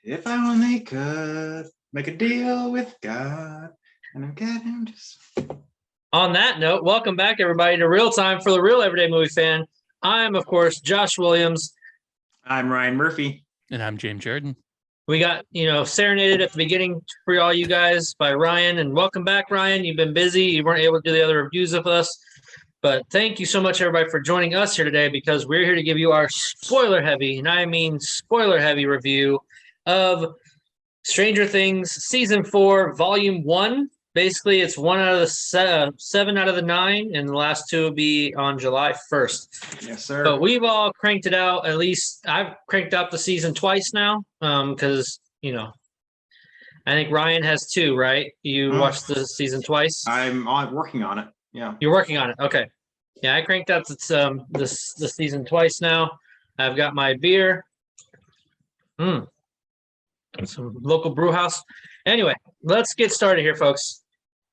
If I only could make a deal with God, and I'm getting just. On that note, welcome back, everybody, to Real Time for the Real Everyday Movie Fan. I'm, of course, Josh Williams. I'm Ryan Murphy. And I'm James Jordan. We got, serenaded at the beginning for all you guys by Ryan. And welcome back, Ryan. You've been busy. You weren't able to do the other reviews with us. But thank you so much, everybody, for joining us here today because we're here to give you our spoiler-heavy, and I mean spoiler-heavy review of Stranger Things Season 4, Volume 1. Basically, it's 1 out of the 7 out of the 9, and the last 2 will be on July 1st. Yes, sir. But we've all cranked it out. At least I've cranked out the season twice now because, I think Ryan has 2, right? You watched the season twice? I'm working on it. Yeah. You're working on it. Okay. Yeah, I cranked out the season twice now. I've got my beer. Some local brew house. Anyway, let's get started here, folks.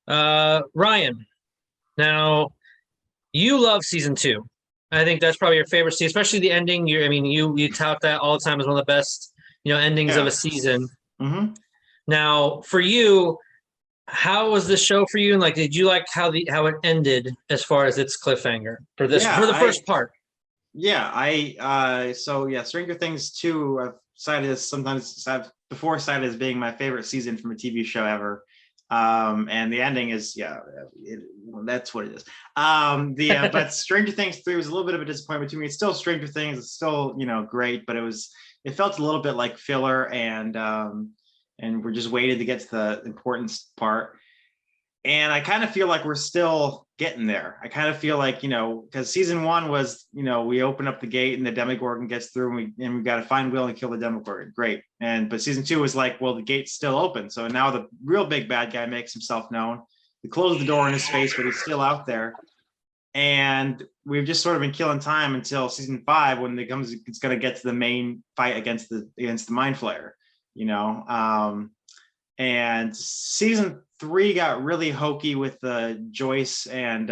Ryan, now you love season 2. I think that's probably your favorite season, especially the ending. You tout that all the time as one of the best, endings of a season. Mm-hmm. Now, for you, how was this show for you? And did you like how it ended as far as its cliffhanger for the first part? Yeah, Stranger Things 2. I've cited as being my favorite season from a TV show ever. And the ending is that's what it is. But Stranger Things 3 was a little bit of a disappointment to me. It's still Stranger Things. It's still great, but it felt a little bit like filler, and we're just waited to get to the important part. And I kind of feel like we're still getting there. I kind of feel like, because season 1 was, we open up the gate and the Demogorgon gets through and we've got to find Will and kill the Demogorgon. Great. But season 2 was like, well, the gate's still open. So now the real big bad guy makes himself known. We close the door in his face, but he's still out there. And we've just sort of been killing time until season 5 when it's going to get to the main fight against the Mind Flayer, and season 3 got really hokey with Joyce and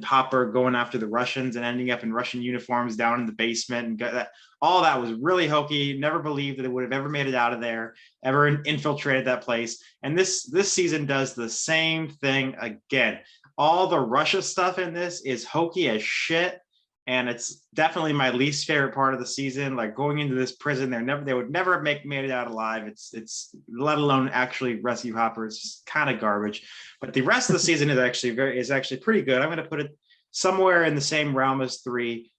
Hopper going after the Russians and ending up in Russian uniforms down in the basement, and all that was really hokey. Never believed that it would have ever made it out of there, ever infiltrated that place. And this season does the same thing again. All the Russia stuff in this is hokey as shit. And it's definitely my least favorite part of the season. Like going into this prison, they would never have made it out alive. It's let alone actually rescue Hopper. It's just kind of garbage. But the rest of the season is actually pretty good. I'm going to put it somewhere in the same realm as 3,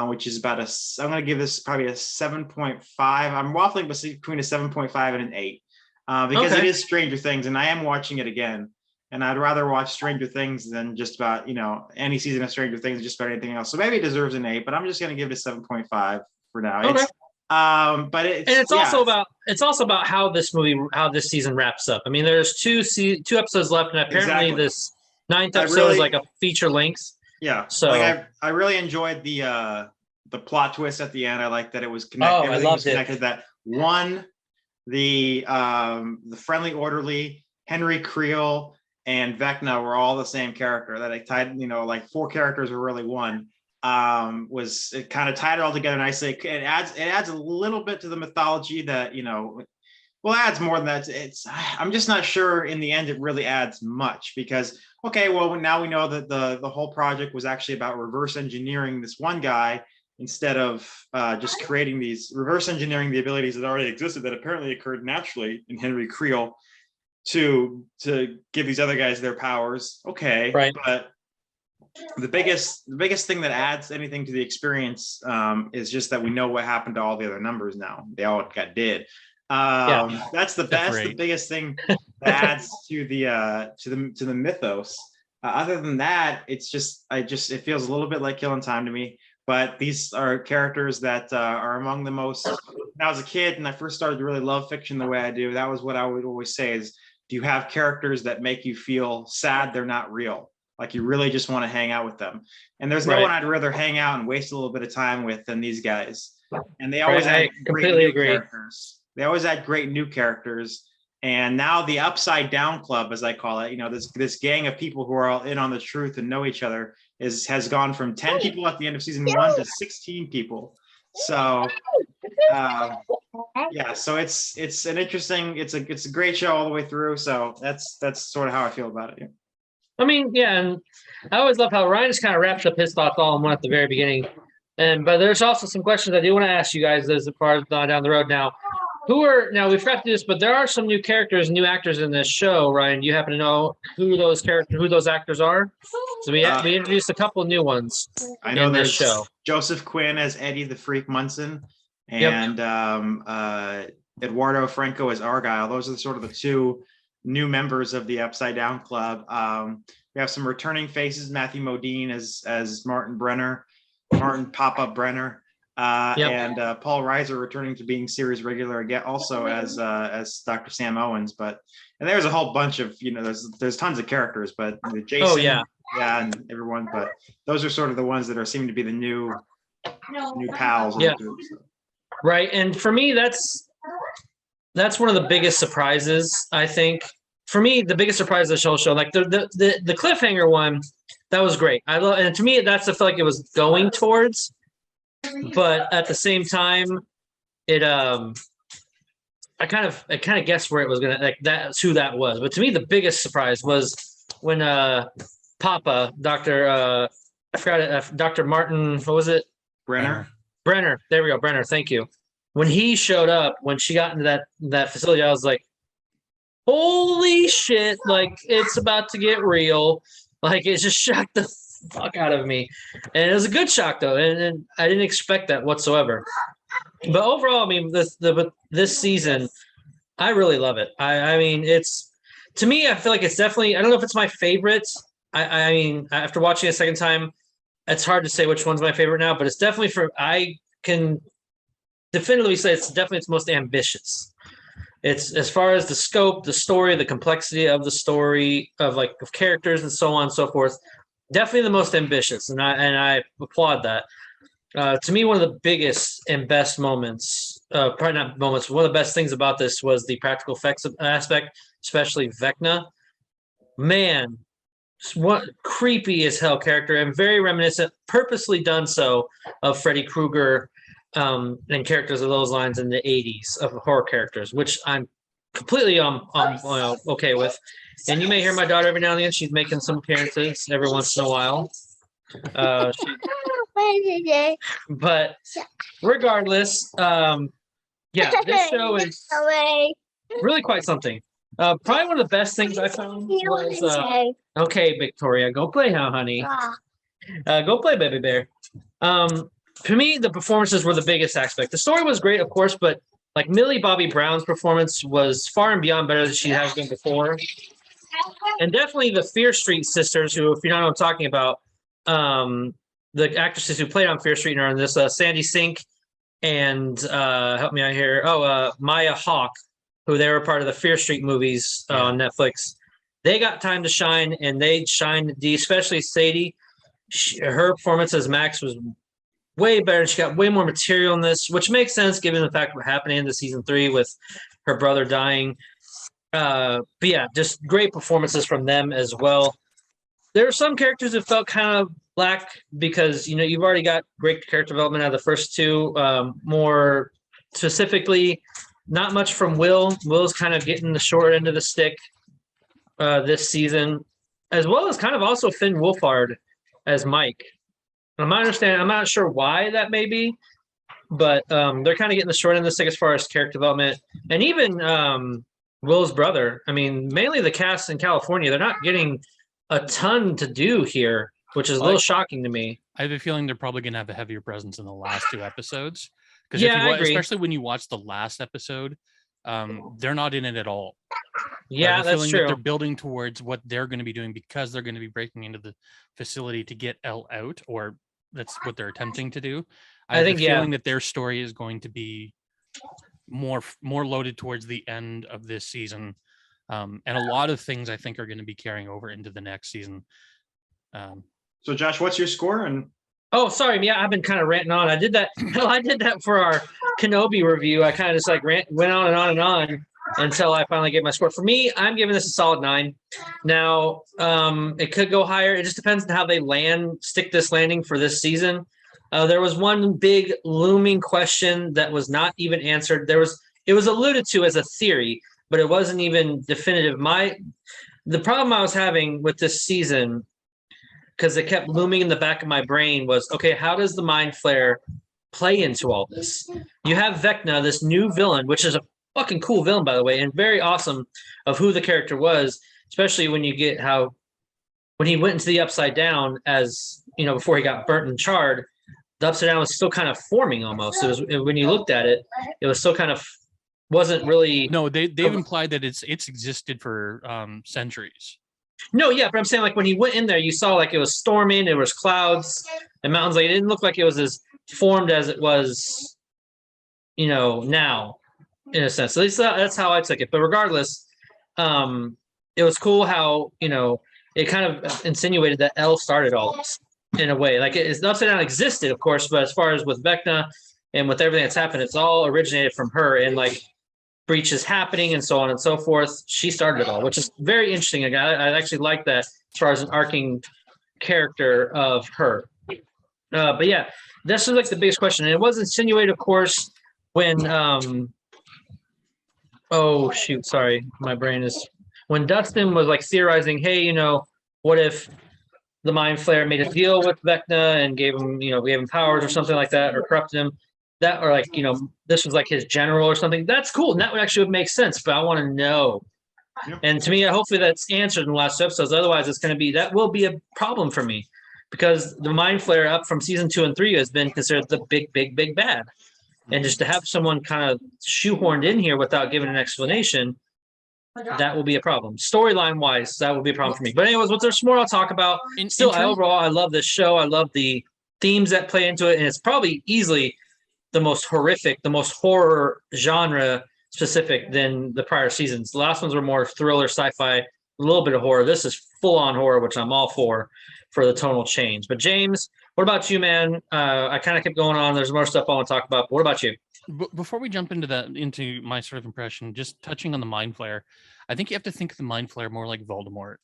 which is I'm going to give this probably a 7.5. I'm waffling between a 7.5 and an 8 because It is Stranger Things, and I am watching it again. And I'd rather watch Stranger Things than just about, any season of Stranger Things, just about anything else. So maybe it deserves an 8, but I'm just going to give it a 7.5 for now. Okay. It's also about how this season wraps up. I mean, there's 2 episodes left, and apparently this 9th episode is like a feature length. Yeah. So I really enjoyed the plot twist at the end. I like that it was connected. I loved it. Connected. That one, the friendly orderly, Henry Creel, and Vecna were all the same character. That I tied, like 4 characters were really one. It kind of tied it all together nicely. It adds a little bit to the mythology that adds more than that. I'm just not sure in the end it really adds much because now we know that the whole project was actually about reverse engineering this one guy instead of just reverse engineering the abilities that already existed that apparently occurred naturally in Henry Creel to give these other guys their powers. Okay, right. But the biggest thing that adds anything to the experience is just that we know what happened to all the other numbers now. They all got dead. That's the biggest thing that adds to the mythos. Other than that, it feels a little bit like killing time to me. But these are characters that are among the most. When I was a kid and I first started to really love fiction the way I do, that was what I would always say is, do you have characters that make you feel sad they're not real? Like you really just want to hang out with them. And there's no one I'd rather hang out and waste a little bit of time with than these guys. And they always add great new characters. They always add great new characters. And now the Upside Down Club, as I call it, this gang of people who are all in on the truth and know each other has gone from 10 people at the end of season 1 to 16 people. So Yeah, so it's an interesting, it's a great show all the way through. So that's sort of how I feel about it. Yeah. I mean, yeah, and I always love how Ryan just kind of wraps up his thoughts all in one at the very beginning. But there's also some questions I do want to ask you guys as far as down the road now. We forgot to do this, but there are some new characters, new actors in this show. Ryan, do you happen to know who those actors are? So we introduced a couple new ones. I know in there's this show. Joseph Quinn as Eddie the Freak Munson, and Eduardo Franco as Argyle. Those are sort of the two new members of the Upside Down Club. We have some returning faces: Matthew Modine as Martin Papa Brenner. And Paul Reiser returning to being series regular again, also as Dr. Sam Owens. And there's a whole bunch of, there's tons of characters, but Jason, and everyone. But those are sort of the ones that are seeming to be the new pals. Yeah, right. And for me, that's one of the biggest surprises. I think for me, the biggest surprise of the whole show, like the cliffhanger one, that was great. I love, and to me, that's I feel like it was going towards. But at the same time, I kind of guessed where it was gonna, like, that's who that was. But to me, the biggest surprise was when Papa, Dr. I forgot it, Dr. Martin, what was it? Brenner. There we go, Brenner. Thank you. When he showed up, when she got into that facility, I was like, holy shit! Like, it's about to get real. Like, it just shocked the fuck out of me, and it was a good shock though, and I didn't expect that whatsoever. But overall, I mean, this season, I really love it. I mean, it's, to me, I feel like it's definitely, I don't know if it's my favorite. I mean, after watching it a second time, it's hard to say which one's my favorite now, but it's definitely I can definitively say it's definitely its most ambitious. It's, as far as the scope, the story, the complexity of the story, of characters and so on and so forth. Definitely the most ambitious, and I applaud that. To me, one of the biggest and best moments, probably not moments, one of the best things about this was the practical effects aspect, especially Vecna. Man, what creepy as hell character, and very reminiscent, purposely done so, of Freddy Krueger and characters of those lines in the 80s of horror characters, which I'm completely okay with. And you may hear my daughter every now and then. She's making some appearances every once in a while. But regardless, this show is really quite something. Probably one of the best things I found was okay, Victoria, go play now, honey. Go play, baby bear. For me, the performances were the biggest aspect. The story was great, of course, but like Millie Bobby Brown's performance was far and beyond better than she has been before. And definitely the Fear Street sisters, who, if you don't know what I'm talking about, the actresses who played on Fear Street are in this, Sandy Sink and help me out here. Maya Hawke, who they were part of the Fear Street movies on Netflix. They got time to shine, and they shined. Especially Sadie, her performance as Max was way better. She got way more material in this, which makes sense given the fact what happened into season 3 with her brother dying. But yeah, just great performances from them as well. There are some characters that felt kind of black because, you've already got great character development out of the first two. More specifically, not much from Will. Will's kind of getting the short end of the stick this season, as well as kind of also Finn Wolfhard as Mike. I'm not sure why that may be, but they're kind of getting the short end of the stick as far as character development. And even Will's brother, I mean, mainly the cast in California, they're not getting a ton to do here, which is a little shocking to me. I have a feeling they're probably going to have a heavier presence in the last 2 episodes. Because I agree. Especially when you watch the last episode, they're not in it at all. Yeah, that's true. That they're building towards what they're going to be doing because they're going to be breaking into the facility to get Elle out, or that's what they're attempting to do. I think feeling that their story is going to be more loaded towards the end of this season, and a lot of things I think are going to be carrying over into the next season. So Josh, what's your score? Oh, sorry. Yeah, I've been kind of ranting on. I did that for our Kenobi review. I kind of just went on and on and on until I finally gave my score. For me, I'm giving this a solid 9. Now, it could go higher. It just depends on how they stick this landing for this season. There was one big looming question that was not even answered. It was alluded to as a theory, but it wasn't even definitive. The problem I was having with this season, because it kept looming in the back of my brain, was okay, how does the Mind Flayer play into all this? You have Vecna, this new villain, which is a fucking cool villain, by the way, and very awesome of who the character was, especially when you get how when he went into the Upside Down, as you know, before he got burnt and charred, the Upside Down was still kind of forming almost. It was, when you looked at it, it was still kind of, wasn't really. No, they've implied that it's existed for centuries. No, yeah, but I'm saying like when he went in there, you saw like it was storming, there was clouds and mountains. Like it didn't look like it was as formed as it was, you know, now, in a sense. At least that's how I took it. But regardless, it was cool how, you know, it kind of insinuated that L started all this in a way. Like it's Upside Down existed, of course, but as far as with Vecna and with everything that's happened, it's all originated from her. And like breaches happening and so on and so forth, she started it all, which is very interesting. I actually like that as far as an arcing character of her. But yeah, this is like the biggest question. And it was insinuated, of course, when oh shoot, sorry, my brain is, when Dustin was like theorizing, hey, you know, what if the Mind Flayer made a deal with Vecna and gave him powers or something like that, or corrupted him, that, or like, you know, this was like his general or something. That's cool, and that would actually make sense. But I want to know, and to me, hopefully that's answered in the last episodes. Otherwise, that will be a problem for me, because the Mind Flayer up from season 2 and 3 has been considered the big bad, and just to have someone kind of shoehorned in here without giving an explanation, that will be a problem. Storyline wise, that will be a problem for me. But anyways, there's more I'll talk about. Overall, I love this show. I love the themes that play into it, and it's probably easily the most horrific, the most horror genre specific than the prior seasons. The last ones were more thriller, sci-fi, a little bit of horror. This is full-on horror, which I'm all for the tonal change. But James, what about you, man? I kind of kept going on. There's more stuff I want to talk about. But what about you? Before we jump into my sort of impression, just touching on the Mind Flayer, I think you have to think of the Mind Flayer more like Voldemort,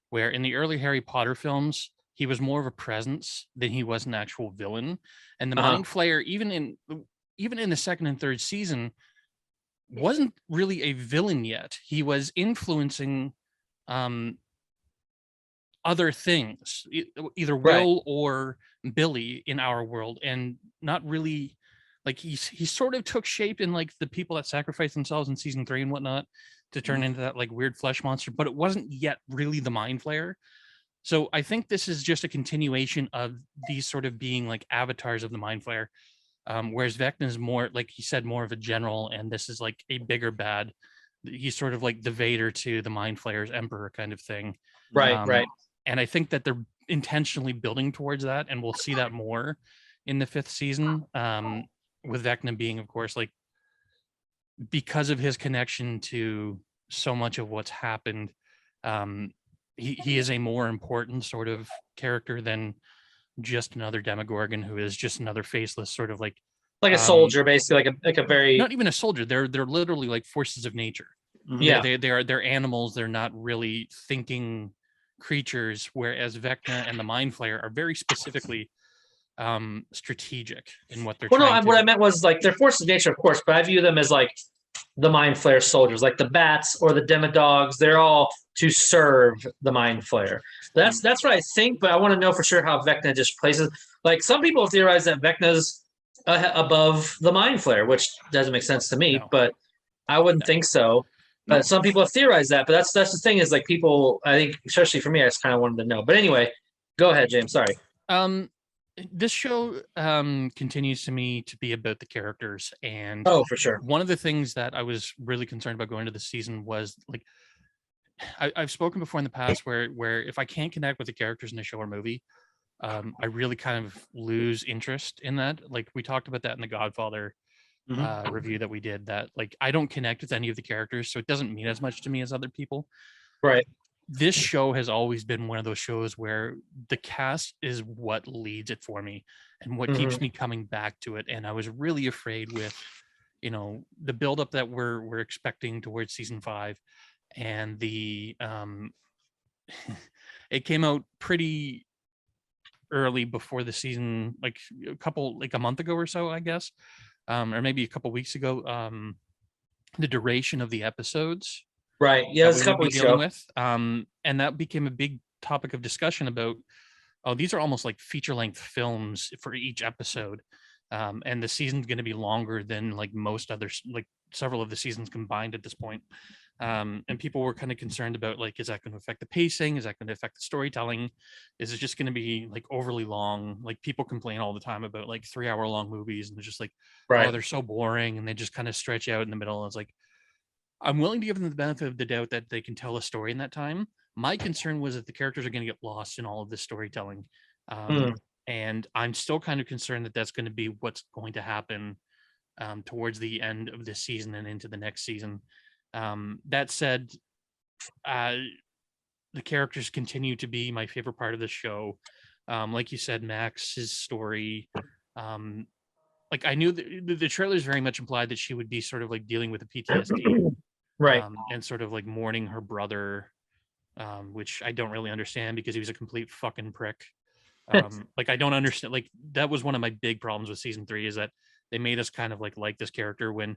where in the early Harry Potter films, he was more of a presence than he was an actual villain. And the Mind Flayer, even in the second and third season, wasn't really a villain yet. He was influencing other things, either Will or Billy in our world, and not really. Like he sort of took shape in like the people that sacrificed themselves in season 3 and whatnot to turn into that like weird flesh monster, but it wasn't yet really the Mind Flayer. So I think this is just a continuation of these sort of being like avatars of the Mind Flayer, whereas Vecna is more, like he said, more of a general, and this is like a bigger bad. He's sort of like the Vader to the Mind Flayer's Emperor kind of thing. Right. And I think that they're intentionally building towards that, and we'll see that more in the 5th season. With Vecna being, of course, like, because of his connection to so much of what's happened, he is a more important sort of character than just another Demogorgon who is just another faceless sort of like a soldier, basically, like a very, not even a soldier. They're literally like forces of nature. Yeah, they're animals. They're not really thinking creatures, whereas Vecna and the Mind Flayer are very specifically strategic in what they're what I meant was like they're forces of nature, of course, but I view them as like the Mind Flayer soldiers, like the bats or the Demodogs. They're all to serve the Mind Flayer. That's what I think, but I want to know for sure how Vecna just places. Like some people theorize that Vecna's above the Mind Flayer, which doesn't make sense to me, but I wouldn't think so. But some people have theorized that. But that's the thing, is like people, I think, especially for me, I just kind of wanted to know. But anyway, go ahead, James. Sorry. This show continues to me to be about the characters, and for sure, one of the things that I was really concerned about going into the season was like, I've spoken before in the past where if I can't connect with the characters in a show or movie, I really kind of lose interest in that. Like we talked about that in the Godfather review that we did, that like I don't connect with any of the characters, so it doesn't mean as much to me as other people. Right. This show has always been one of those shows where the cast is what leads it for me and what keeps me coming back to it. And I was really afraid with, you know, the buildup that we're expecting towards season 5, and the it came out pretty early before the season, like a month ago or so, I guess, or maybe a couple weeks ago, the duration of the episodes. Right. Yeah, that it's we a would couple be weeks dealing ago. with. And that became a big topic of discussion about, oh, these are almost like feature-length films for each episode. And the season's going to be longer than like most others, like several of the seasons combined at this point. And people were kind of concerned about, like, is that going to affect the pacing? Is that going to affect the storytelling? Is it just going to be like overly long? Like, people complain all the time about like 3-hour long movies, and they're just like, Right. oh, they're so boring, and they just kind of stretch out in the middle. It's like, I'm willing to give them the benefit of the doubt that they can tell a story in that time. My concern was that the characters are going to get lost in all of this storytelling. And I'm still kind of concerned that that's going to be what's going to happen towards the end of this season and into the next season. That said, the characters continue to be my favorite part of the show. Like you said, Max's story. Like, I knew the trailers very much implied that she would be sort of like dealing with a PTSD, Right. and sort of like mourning her brother, which I don't really understand because he was a complete fucking prick. Like, I don't understand. Like, that was one of my big problems with season 3, is that they made us kind of like this character when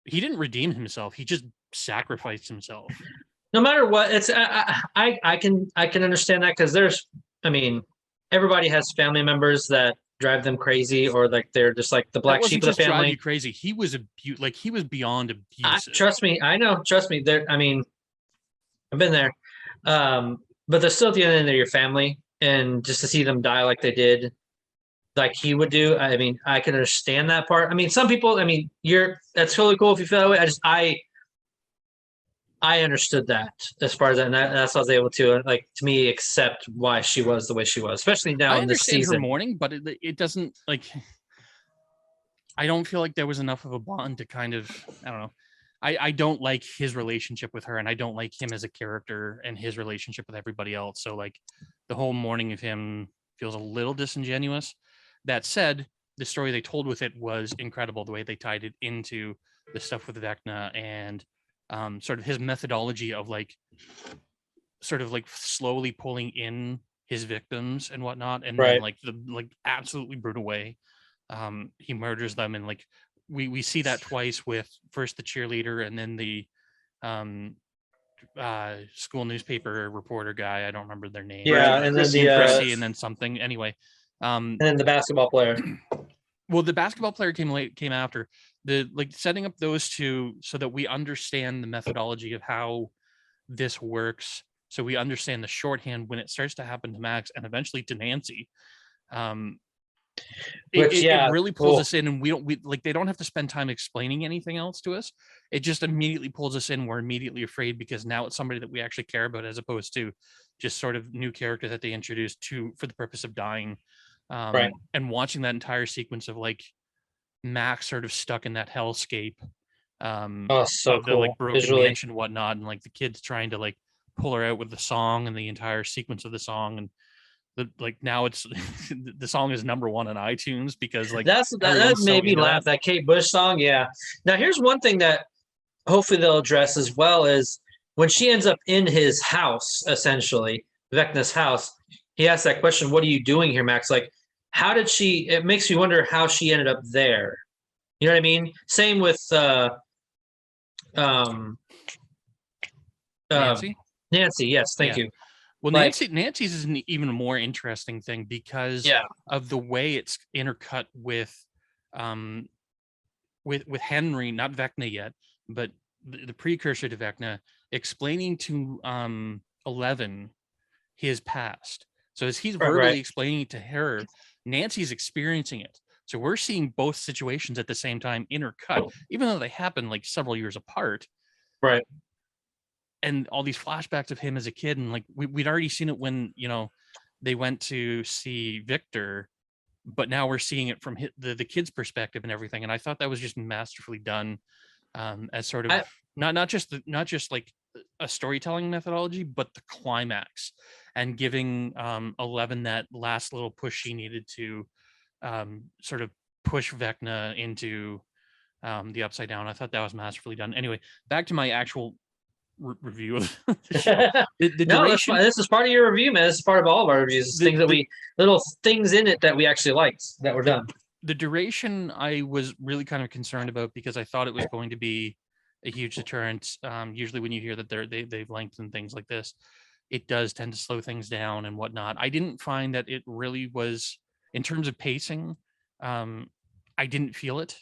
he didn't redeem himself. He just sacrificed himself. No matter what, it's I can understand that, because I mean, everybody has family members that drive them crazy, or like they're just like the black sheep of the Drive family. you crazy. He was he was beyond abusive. Trust me, I know. Trust me. I mean, I've been there. But they're still at the end of your family, and just to see them die like they did, like he would do. I mean, I can understand that part. I mean, some people. I mean, that's totally cool if you feel that way. I understood that as far as that, and that's how I was able to, like, to me, accept why she was the way she was, especially now in this season. Her mourning, but it doesn't, like, I don't feel like there was enough of a bond to kind of, I don't know. I don't like his relationship with her, and I don't like him as a character and his relationship with everybody else. So, like, the whole mourning of him feels a little disingenuous. That said, the story they told with it was incredible. The way they tied it into the stuff with Vecna, and sort of his methodology of like sort of like slowly pulling in his victims and whatnot, and then like the absolutely brutal way he murders them. And like we see that twice, with first the cheerleader, and then the school newspaper reporter guy. I don't remember their name. And then Chrissy, and then something. Anyway, and then the basketball player. Well, the basketball player came after. The like setting up those two so that we understand the methodology of how this works, so we understand the shorthand when it starts to happen to Max and eventually to Nancy. It really pulls us in, and they don't have to spend time explaining anything else to us. It just immediately pulls us in. We're immediately afraid, because now it's somebody that we actually care about, as opposed to just sort of new character that they introduced for the purpose of dying. And watching that entire sequence of like Max sort of stuck in that hellscape so of the like broken mansion and whatnot, and like the kids trying to like pull her out with the song and the entire sequence of the song. And now it's the song is number 1 on iTunes, because like that made me laugh. That Kate Bush song. Yeah. Now here's one thing that hopefully they'll address as well, is when she ends up in his house, essentially Vecna's house, he asks that question, "What are you doing here, Max?" Like, how did she? It makes me wonder how she ended up there. You know what I mean? Same with Nancy. Yes, thank you. Well, Nancy's is an even more interesting thing, because of the way it's intercut with Henry, not Vecna yet, but the precursor to Vecna, explaining to 11 his past. So as he's verbally explaining it to her, Nancy's experiencing it. So we're seeing both situations at the same time intercut, even though they happen like several years apart. Right. And all these flashbacks of him as a kid, and like we'd already seen it when they went to see Victor, but now we're seeing it from the kid's perspective and everything. And I thought that was just masterfully done, as sort of not just like a storytelling methodology, but the climax, and giving 11 that last little push she needed to sort of push Vecna into the Upside Down. I thought that was masterfully done. Anyway, back to my actual review of the show. The No, that's duration. fine. This is part of your review, man. This is part of all of our reviews. Things that little things in it that we actually liked that were done. The duration I was really kind of concerned about because I thought it was going to be a huge deterrent. Usually when you hear that they've lengthened things like this, it does tend to slow things down and whatnot. I didn't find that it really was, in terms of pacing, I didn't feel it.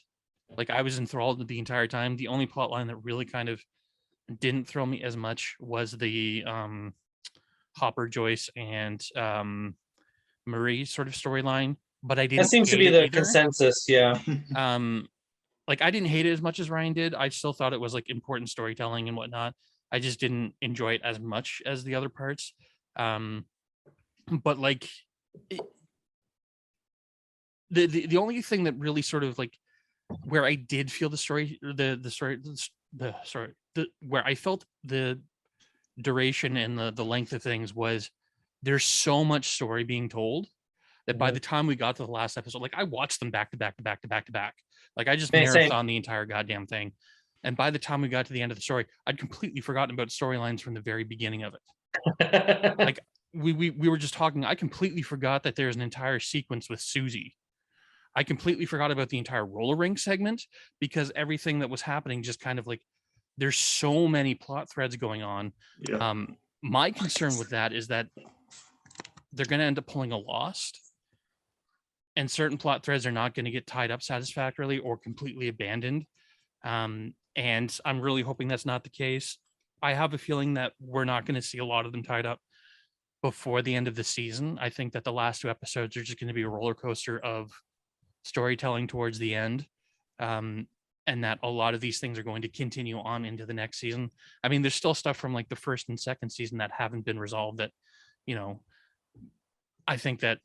Like I was enthralled the entire time. The only plot line that really kind of didn't throw me as much was the Hopper, Joyce, and Marie sort of storyline. But I didn't. That seems to be the consensus. Yeah. Like I didn't hate it as much as Ryan did. I still thought it was like important storytelling and whatnot. I just didn't enjoy it as much as the other parts. But like the only thing that really sort of like where I did feel where I felt the duration and the length of things was there's so much story being told that by the time we got to the last episode, like I watched them back to back to back to back to back. Like I just marathon the entire goddamn thing. And by the time we got to the end of the story, I'd completely forgotten about storylines from the very beginning of it. Like we were just talking. I completely forgot that there's an entire sequence with Susie. I completely forgot about the entire roller rink segment because everything that was happening just kind of like there's so many plot threads going on. Yeah. My concern with that is that they're going to end up pulling a Lost, and certain plot threads are not going to get tied up satisfactorily or completely abandoned. And I'm really hoping that's not the case. I have a feeling that we're not going to see a lot of them tied up before the end of the season. I think that the last 2 episodes are just going to be a roller coaster of storytelling towards the end. And that a lot of these things are going to continue on into the next season. I mean, there's still stuff from like the first and second season that haven't been resolved that, you know, I think that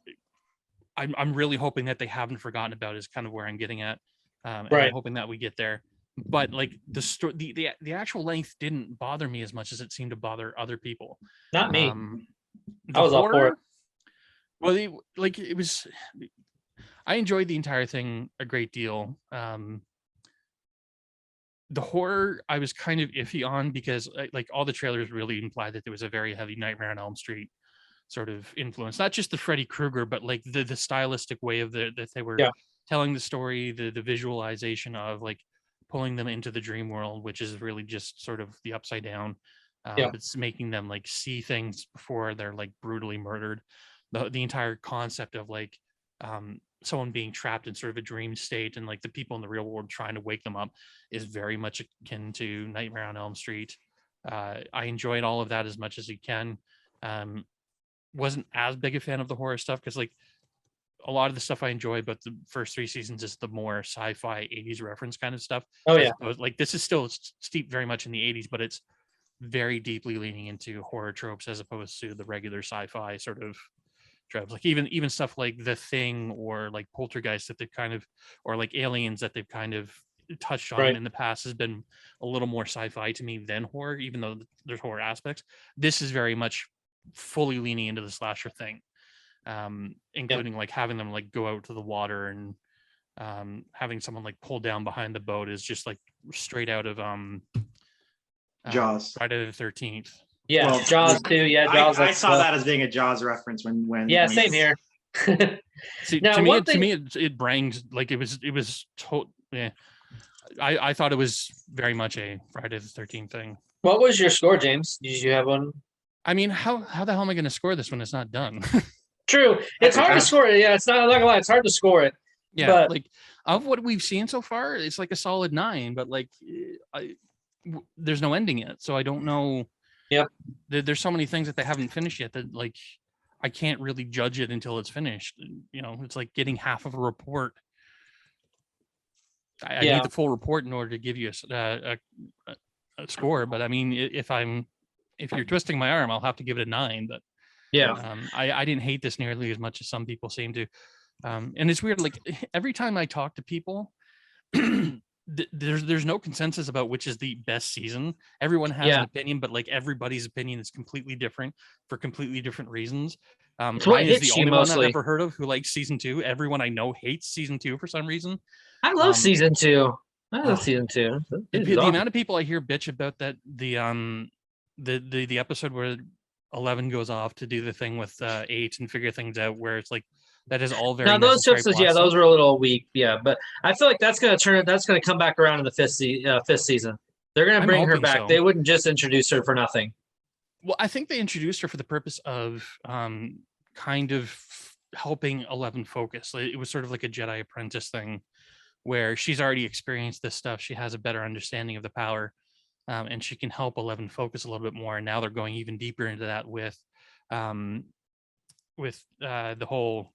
I'm really hoping that they haven't forgotten about is kind of where I'm getting at. And I'm hoping that we get there. But like the actual length didn't bother me as much as it seemed to bother other people. Not me. I was all for it. Well, it was. I enjoyed the entire thing a great deal. The horror I was kind of iffy on because like all the trailers really implied that there was a very heavy Nightmare on Elm Street sort of influence, not just the Freddy Krueger, but like the stylistic way of that they were telling the story, the visualization of like pulling them into the dream world, which is really just sort of the upside down. It's making them like see things before they're like brutally murdered. The entire concept of like someone being trapped in sort of a dream state and like the people in the real world trying to wake them up is very much akin to Nightmare on Elm Street. I enjoyed all of that as much as you can. Wasn't as big a fan of the horror stuff because like a lot of the stuff I enjoy about the first 3 seasons is the more sci-fi 80s reference kind of stuff. Like this is still steeped very much in the 80s, but it's very deeply leaning into horror tropes as opposed to the regular sci-fi sort of tropes. Like even stuff like The Thing or like Poltergeist that they've kind of, or like Aliens that they've kind of touched on in the past has been a little more sci-fi to me than horror, even though there's horror aspects. This is very much fully leaning into the slasher thing, including like having them like go out to the water and having someone like pull down behind the boat is just like straight out of Jaws, Friday the 13th. Yeah, well, Jaws too. Yeah, Jaws. I saw that as being a Jaws reference when same here. See, now, to me, it brings like it was yeah. I thought it was very much a Friday the 13th thing. What was your score, James? Did you have one? I mean, how the hell am I going to score this when it's not done? True, it's hard to score it. Yeah, it's not. I'm not gonna lie, it's hard to score it. Yeah, but like of what we've seen so far, it's like a solid 9. But like, there's no ending yet, so I don't know. Yep. There's so many things that they haven't finished yet that like I can't really judge it until it's finished. You know, it's like getting half of a report. I need the full report in order to give you a score. But I mean, if you're twisting my arm, I'll have to give it a 9. But I didn't hate this nearly as much as some people seem to. And it's weird. Like every time I talk to people, there's no consensus about which is the best season. Everyone has an opinion, but like everybody's opinion is completely different for completely different reasons. Ryan is the only one I've ever heard of who likes season 2. Everyone I know hates season 2 for some reason. I love season 2. I love season 2. The amount of people I hear bitch about that the episode where 11 goes off to do the thing with 8 and figure things out, where it's like that is all very now those necessary episodes, plot those stuff. were a little weak, but I feel like that's going to come back around in the fifth season. They're going to bring her back. So. They wouldn't just introduce her for nothing. Well, I think they introduced her for the purpose of kind of helping 11 focus. It was sort of like a Jedi apprentice thing where she's already experienced this stuff. She has a better understanding of the power, and she can help 11 focus a little bit more. And now they're going even deeper into that with the whole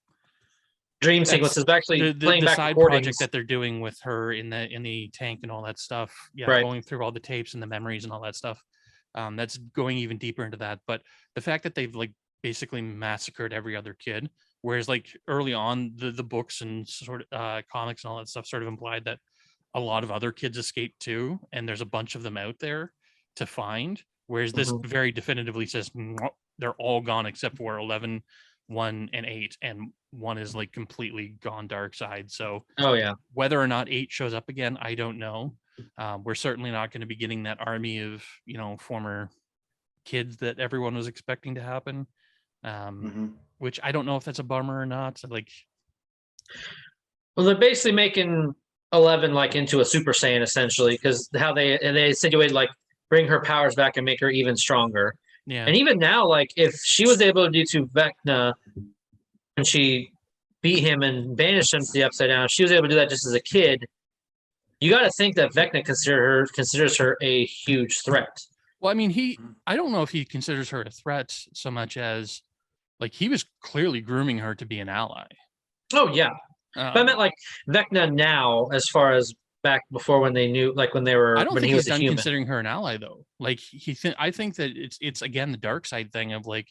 dream sequence is actually playing the back side recordings. project that they're doing with her in the tank and all that stuff. Yeah, right. Going through all the tapes and the memories and all that stuff. That's going even deeper into that. But the fact that they've like basically massacred every other kid, whereas like early on the books and sort of comics and all that stuff sort of implied that a lot of other kids escaped too, and there's a bunch of them out there to find. Whereas this very definitively says they're all gone except for 11, 1, and 8, and 1 is like completely gone dark side. So whether or not 8 shows up again, I don't know. We're certainly not going to be getting that army of former kids that everyone was expecting to happen, which I don't know if that's a bummer or not. Like, well, they're basically making 11 like into a Super Saiyan essentially, because how they insinuated like bring her powers back and make her even stronger. Yeah. And even now, like if she was able to do to Vecna when she beat him and banished him to the Upside Down, she was able to do that just as a kid. You got to think that Vecna considers her a huge threat. Well, I mean, I don't know if he considers her a threat so much as like he was clearly grooming her to be an ally. Oh yeah. But I meant like Vecna now, as far as back before when they knew, like when they were. I don't when think he was he's done human. considering her an ally though. Like I think that it's again the dark side thing of like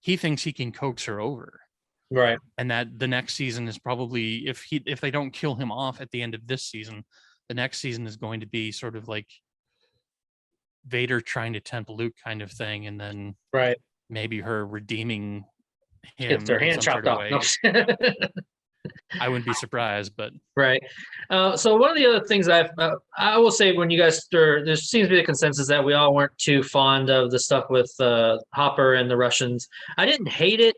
he thinks he can coax her over, right? And that the next season is probably if they don't kill him off at the end of this season, the next season is going to be sort of like Vader trying to tempt Luke kind of thing, and then right maybe her redeeming him. Gets their hand chopped off. No. I wouldn't be surprised, but right. So one of the other things I will say when you guys there seems to be a consensus that we all weren't too fond of the stuff with Hopper and the Russians. I didn't hate it.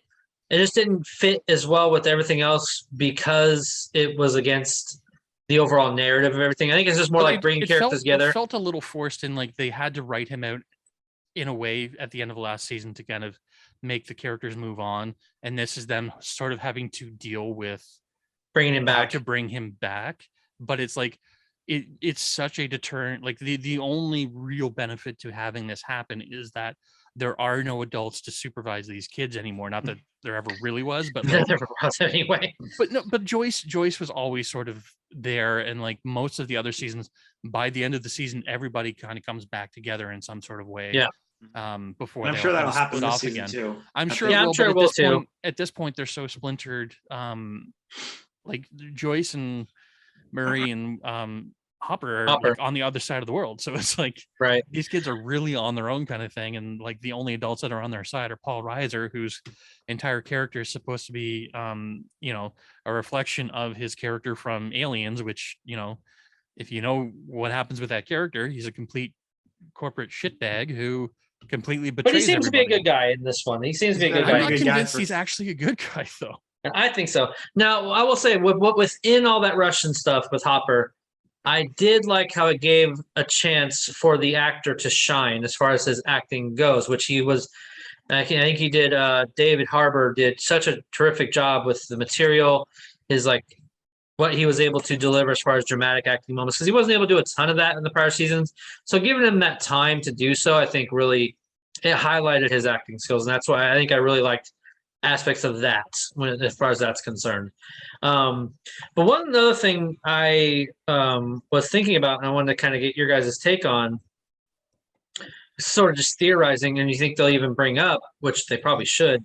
It just didn't fit as well with everything else because it was against the overall narrative of everything. I think it's just more like bringing characters together. It felt a little forced in, like they had to write him out in a way at the end of the last season to kind of make the characters move on, and this is them sort of having to deal with bringing him back to bring him back. But it's like it's such a deterrent. Like the only real benefit to having this happen is that there are no adults to supervise these kids anymore. Not that there ever really was, but there never was anyway. But Joyce was always sort of there, and like most of the other seasons, by the end of the season, everybody kind of comes back together in some sort of way. Yeah. Before I'm sure that'll happen this season too. I'm sure. Yeah, I'm sure it will too. At this point, they're so splintered. Like Joyce and Murray and Hopper are like on the other side of the world, so it's like right. These kids are really on their own kind of thing, and like the only adults that are on their side are Paul Reiser, whose entire character is supposed to be a reflection of his character from Aliens, which if you know what happens with that character, he's a complete corporate shitbag who completely betrays. But he seems everybody. to be a good guy in this one. He seems to be a good guy. I'm not convinced he's actually a good guy though. I think so. Now I will say within all that Russian stuff with Hopper, I did like how it gave a chance for the actor to shine as far as his acting goes, which he was. I think he did. David Harbour did such a terrific job with the material. His like what he was able to deliver as far as dramatic acting moments, because he wasn't able to do a ton of that in the prior seasons. So giving him that time to do so, I think really it highlighted his acting skills, and that's why I think I really liked aspects of that as far as that's concerned. But one other thing I was thinking about, and I wanted to kind of get your guys' take on, sort of just theorizing, and you think they'll even bring up, which they probably should,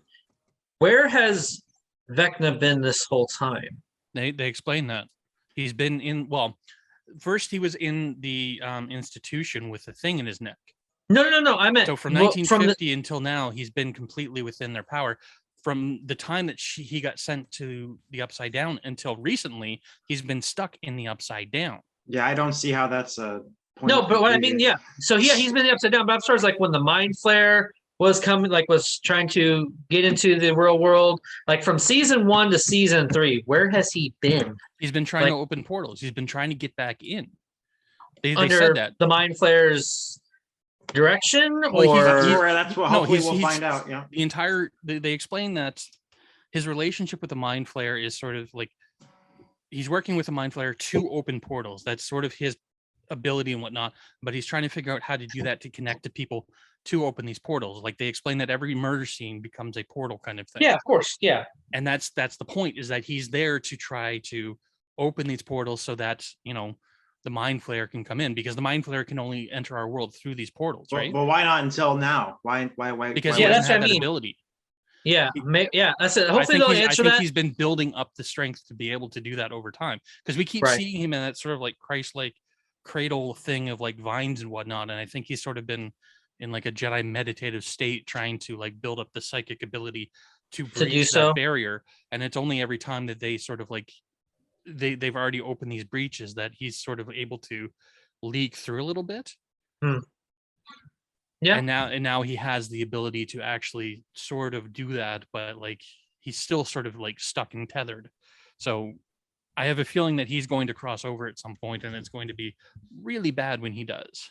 where has Vecna been this whole time? They explain that he's been in. Well, first he was in the institution with a thing in his neck. No. I meant so from 1950 until now, he's been completely within their power. From the time that he got sent to the Upside Down until recently, he's been stuck in the Upside Down. Yeah, I don't see how that's a No, but what I mean, yeah. So he's been upside down. But as far as like when the Mind Flare was coming, like was trying to get into the real world, like from season 1 to season 3, where has he been? He's been trying to open portals. He's been trying to get back in. They Under said that the Mind Flare's direction, that's what hopefully we'll find out. Yeah, they explain that his relationship with the Mind Flare is sort of like he's working with the Mind Flare to open portals. That's sort of his ability and whatnot, but he's trying to figure out how to do that to connect to people to open these portals. Like they explain that every murder scene becomes a portal kind of thing. Yeah, of course. Yeah. And that's the point, is that he's there to try to open these portals so that, the Mind Flayer can come in, because the Mind Flayer can only enter our world through these portals, right? But why not until now? Why? Because he doesn't have that ability. Yeah, that's it. Hopefully they'll answer that. I think he's been building up the strength to be able to do that over time, because we keep seeing him in that sort of like Christ-like cradle thing of like vines and whatnot, and I think he's sort of been in like a Jedi meditative state, trying to like build up the psychic ability to breach that barrier. And it's only every time that they sort of like they've already opened these breaches that he's sort of able to leak through a little bit. Yeah. And now he has the ability to actually sort of do that, but like he's still sort of like stuck and tethered. So I have a feeling that he's going to cross over at some point, and it's going to be really bad when he does.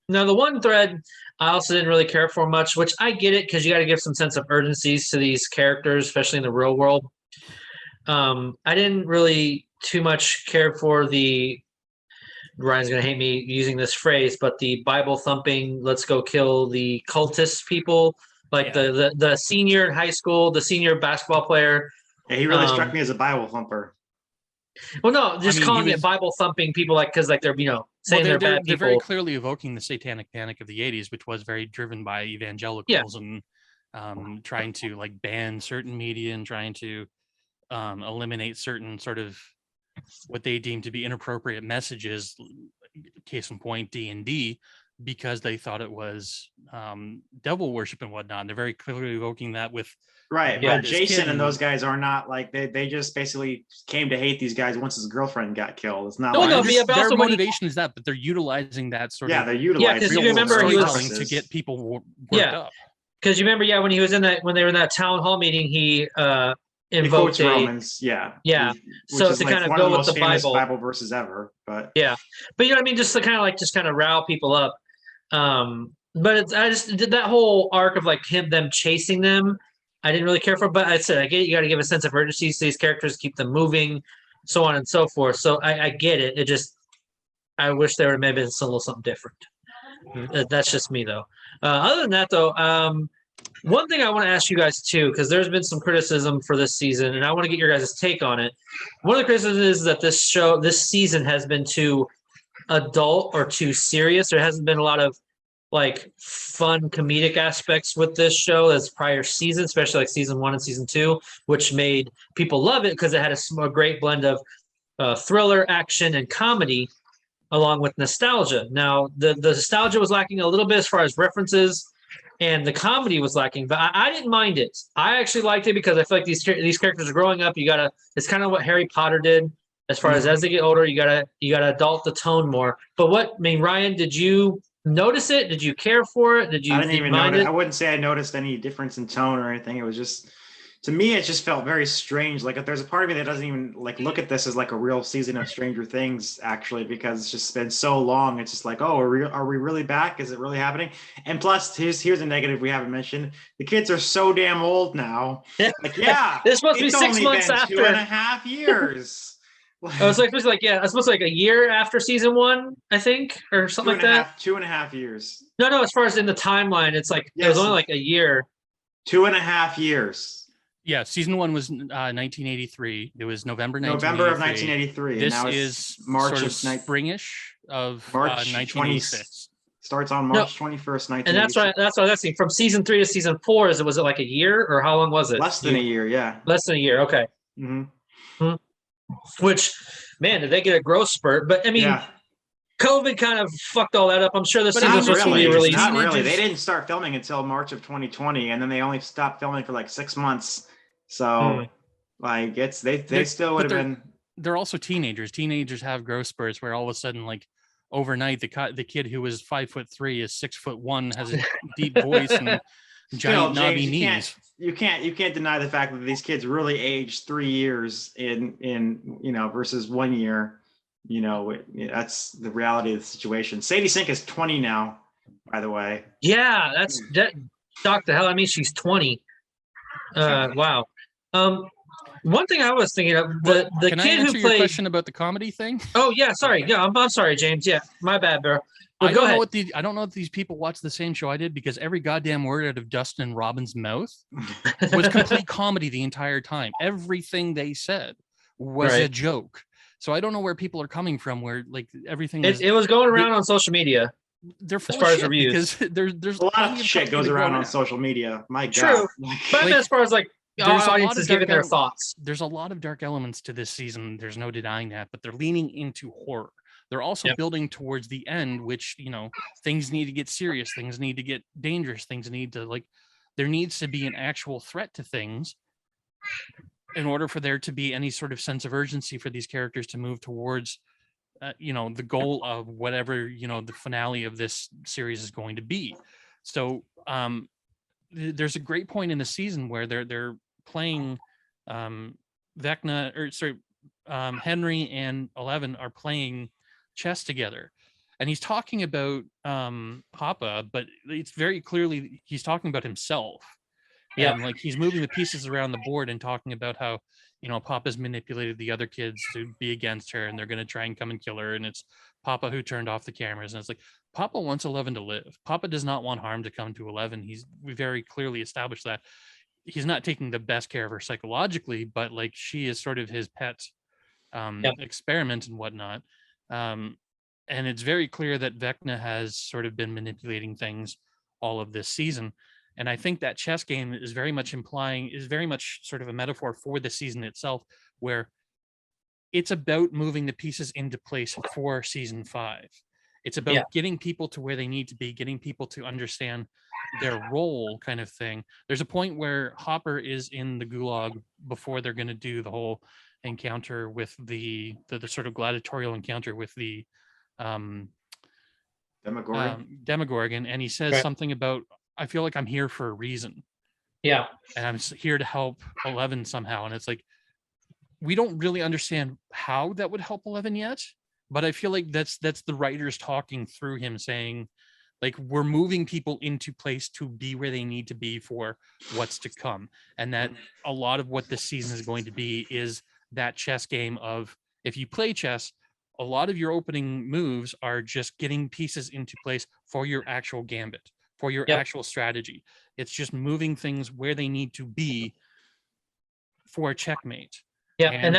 Now, the one thread I also didn't really care for much, which I get it, because you got to give some sense of urgencies to these characters, especially in the real world. I didn't really too much care for Ryan's going to hate me using this phrase, but the Bible thumping, let's go kill the cultist people, like the senior in high school, the senior basketball player. Yeah, he really struck me as a Bible thumper. Well, no, just calling it Bible thumping people, like, because like they're saying they're bad people. They're very clearly evoking the satanic panic of the 80s, which was very driven by evangelicals and trying to like ban certain media and trying to eliminate certain sort of what they deem to be inappropriate messages. Case in point, D&D, because they thought it was devil worship and whatnot. And they're very clearly evoking that with but Jason and those guys are not like they just basically came to hate these guys once his girlfriend got killed. It's not their motivation is that, but they're utilizing that sort of they're utilizing because you remember he was to get people worked up. Because you remember when he was when they were in that town hall meeting, he invoked Romans, so to kind of go with the Bible verses ever, but you know what I mean, just to kind of rile people up. But I just did that whole arc of like them chasing them. I didn't really care for, but I said I get it. You got to give a sense of urgency to these characters, keep them moving, so on and so forth. So I get it. It just I wish there would have maybe been a little something different. That's just me though. Other than that though, one thing I want to ask you guys too, because there's been some criticism for this season, and I want to get your guys' take on it. One of the criticisms is that this season has been too adult or too serious. There hasn't been a lot of like fun comedic aspects with this show as prior seasons, especially like season 1 and season 2, which made people love it because it had a great blend of thriller, action, and comedy, along with nostalgia. Now, the nostalgia was lacking a little bit as far as references, and the comedy was lacking, but I didn't mind it. I actually liked it because I feel like these characters are growing up. It's kind of what Harry Potter did. As far as they get older, you gotta adult the tone more. But Ryan, did you notice it? Did you care for it? I didn't even notice. I wouldn't say I noticed any difference in tone or anything. It was just, to me, it just felt very strange. Like, if there's a part of me that doesn't even like look at this as like a real season of Stranger Things, actually, because it's just been so long. It's just like, oh, are we really back? Is it really happening? And plus, here's a negative we haven't mentioned. The kids are so damn old now. Like, this supposed to be 6 months after 2.5 years. I was like, it's supposed to be like a year after season 1, I think, or something like that. 2.5 years. No, as far as in the timeline, it's like it was only like a year. 2.5 years. Yeah, season 1 was 1983. It was November 1983. November of 1983. This and now is March sort of of springish of March 1986. Starts on March 21st, 1986. And that's what I was asking. From season 3 to season 4, was it like a year, or how long was it? Less than a year, yeah. Less than a year, okay. Mm-hmm. Which, man, did they get a growth spurt? But I mean, COVID kind of fucked all that up. I'm sure this season was supposed to be released. Not really. They didn't start filming until March of 2020, and then they only stopped filming for like 6 months. So, like, they still would have been. They're also teenagers. Teenagers have growth spurts where all of a sudden, like, overnight the kid who was 5'3" is 6'1", has a deep voice and giant knobby knees. You can't deny the fact that these kids really aged 3 years in versus 1 year. That's the reality of the situation. Sadie Sink is 20 now, by the way. Yeah, that shocked the hell out of me. She's 20. Wow. One thing I was thinking of, the Can kid I answer who your played. question about the comedy thing? Oh yeah, sorry. Yeah, I'm sorry, James. Yeah, my bad, bro. But I go don't ahead. know I don't know if these people watch the same show I did, because every goddamn word out of Dustin and Robin's mouth was complete comedy the entire time. Everything they said was a joke. So I don't know where people are coming from, where like everything it was going around on social media. They're full as far of as shit, reviews, because there's a lot of shit goes around on social media. My God. True. But I mean, as far as like our audience is giving their thoughts. There's a lot of dark elements to this season. There's no denying that, but they're leaning into horror. They're also building towards the end, which, things need to get serious. Things need to get dangerous. Things need to there needs to be an actual threat to things in order for there to be any sort of sense of urgency for these characters to move towards, the goal of whatever, the finale of this series is going to be. So there's a great point in the season where they're playing Henry and 11 are playing chess together, and he's talking about Papa, but it's very clearly he's talking about himself. And he's moving the pieces around the board and talking about how Papa's manipulated the other kids to be against her, and they're going to try and come and kill her, and it's Papa who turned off the cameras. And it's like, Papa wants 11 to live. Papa does not want harm to come to 11. We very clearly established that. He's not taking the best care of her psychologically, but she is sort of his pet experiment and whatnot. And it's very clear that Vecna has sort of been manipulating things all of this season. And I think that chess game is very much sort of a metaphor for the season itself, where it's about moving the pieces into place for season 5. It's about getting people to where they need to be, getting people to understand their role, kind of thing. There's a point where Hopper is in the gulag before they're going to do the whole encounter with the sort of gladiatorial encounter with the Demogorgon, and he says something about, I feel like I'm here for a reason. Yeah. And I'm here to help 11 somehow. And it's like, we don't really understand how that would help 11 yet, but I feel like that's the writers talking through him, saying we're moving people into place to be where they need to be for what's to come. And that a lot of what this season is going to be is that chess game of, if you play chess, a lot of your opening moves are just getting pieces into place for your actual gambit, for your actual strategy. It's just moving things where they need to be for a checkmate. Yeah, and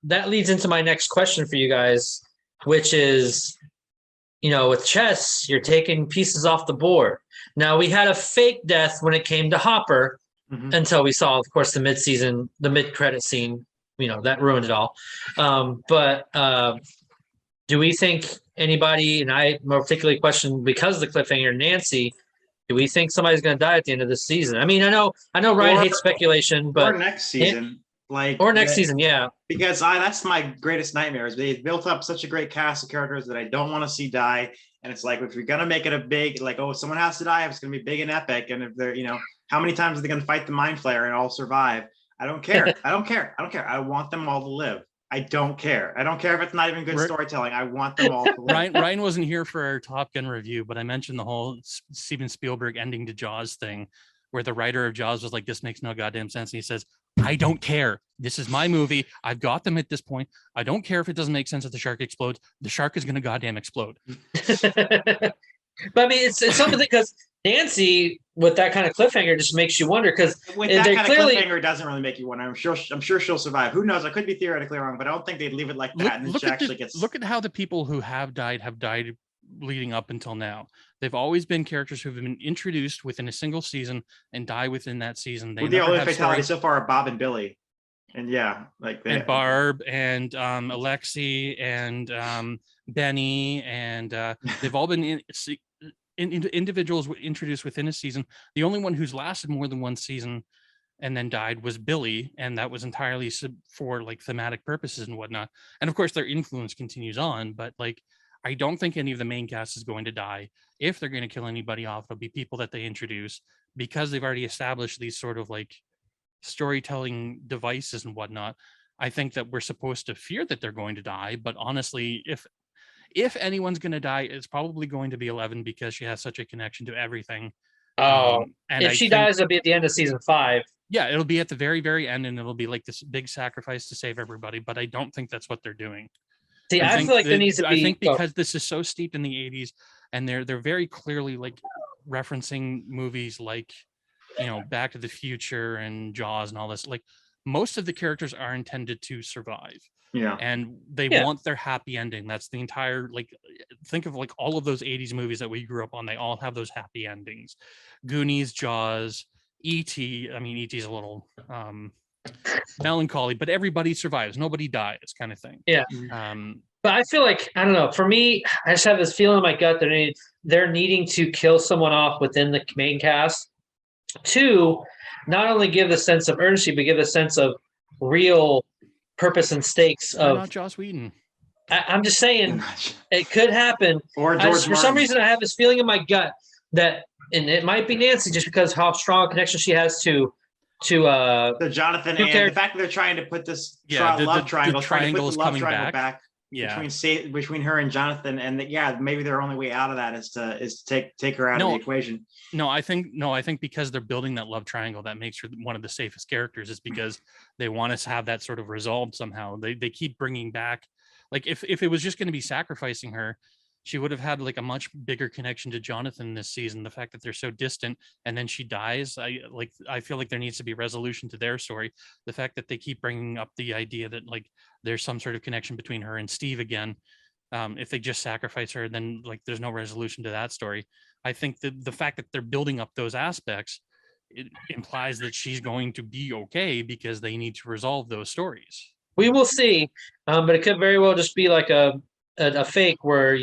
that leads into my next question for you guys, which is, with chess, you're taking pieces off the board. Now, we had a fake death when it came to Hopper, until we saw, of course, the mid-credit scene. That ruined it all. But do we think anybody, and I more particularly question because of the cliffhanger, Nancy, do we think somebody's going to die at the end of this season? I mean, I know Ryan hates speculation, but or next season, season, yeah. Because that's my greatest nightmare. Is they've built up such a great cast of characters that I don't want to see die, and it's like, if you're gonna make it a big, someone has to die, it's gonna be big and epic, and if they're, how many times are they gonna fight the Mind Flayer and all survive? I don't care. I don't care. I want them all to live. I don't care. I don't care if it's not even good storytelling. I want them all to live. Ryan wasn't here for our Top Gun review, but I mentioned the whole Steven Spielberg ending to Jaws thing, where the writer of Jaws was like, this makes no goddamn sense. And he says, I don't care. This is my movie. I've got them at this point. I don't care if it doesn't make sense if the shark explodes. The shark is going to goddamn explode. But I mean, it's something because Nancy, with that kind of cliffhanger, just makes you wonder, because with that kind of cliffhanger, it doesn't really make you wonder. I'm sure she'll survive. Who knows? I could be theoretically wrong, but I don't think they'd leave it like that. And she actually gets. Look at how the people who have died leading up until now. They've always been characters who've been introduced within a single season and die within that season. The only fatality so far are Bob and Billy, and and Barb and Alexi and Benny, and they've all been individuals introduced within a season. The only one who's lasted more than one season and then died was Billy, and that was entirely for thematic purposes and whatnot. And of course, their influence continues on, but I don't think any of the main cast is going to die. If they're going to kill anybody off, it'll be people that they introduce, because they've already established these sort of like storytelling devices and whatnot. I think that we're supposed to fear that they're going to die, but honestly, if anyone's going to die, it's probably going to be 11, because she has such a connection to everything. And if she dies, it'll be at the end of season 5. Yeah, it'll be at the very, very end, and it'll be like this big sacrifice to save everybody. But I don't think that's what they're doing. See, I feel like there needs to be. I think because this is so steeped in the 80s, and they're very clearly like referencing movies like, Back to the Future and Jaws and all this. Like, most of the characters are intended to survive. Yeah. And they want their happy ending. That's the entire, like, think of like all of those 80s movies that we grew up on. They all have those happy endings. Goonies, Jaws, E.T. I mean, E.T. is a little melancholy, but everybody survives. Nobody dies, kind of thing. Yeah. But I feel like, I don't know, for me, I just have this feeling in my gut that they're needing to kill someone off within the main cast to not only give the sense of urgency, but give a sense of real purpose and stakes of. Not Joss Whedon. I'm just saying it could happen. Or George for some reason, I have this feeling in my gut that, and it might be Nancy, just because how strong a connection she has to Jonathan, and the fact that they're trying to put this love triangle, the triangle is coming back. Between her and Jonathan, and maybe their only way out of that is to take her out of the equation. I think because they're building that love triangle, that makes her one of the safest characters, is because they want us to have that sort of resolved somehow. They keep bringing back, like, if it was just going to be sacrificing her, she would have had like a much bigger connection to Jonathan this season. The fact that they're so distant and then she dies, I feel like there needs to be resolution to their story. The fact that they keep bringing up the idea that like there's some sort of connection between her and Steve again. If they just sacrifice her, then like there's no resolution to that story. I think that the fact that they're building up those aspects, it implies that she's going to be okay, because they need to resolve those stories. We will see, but it could very well just be like a fake where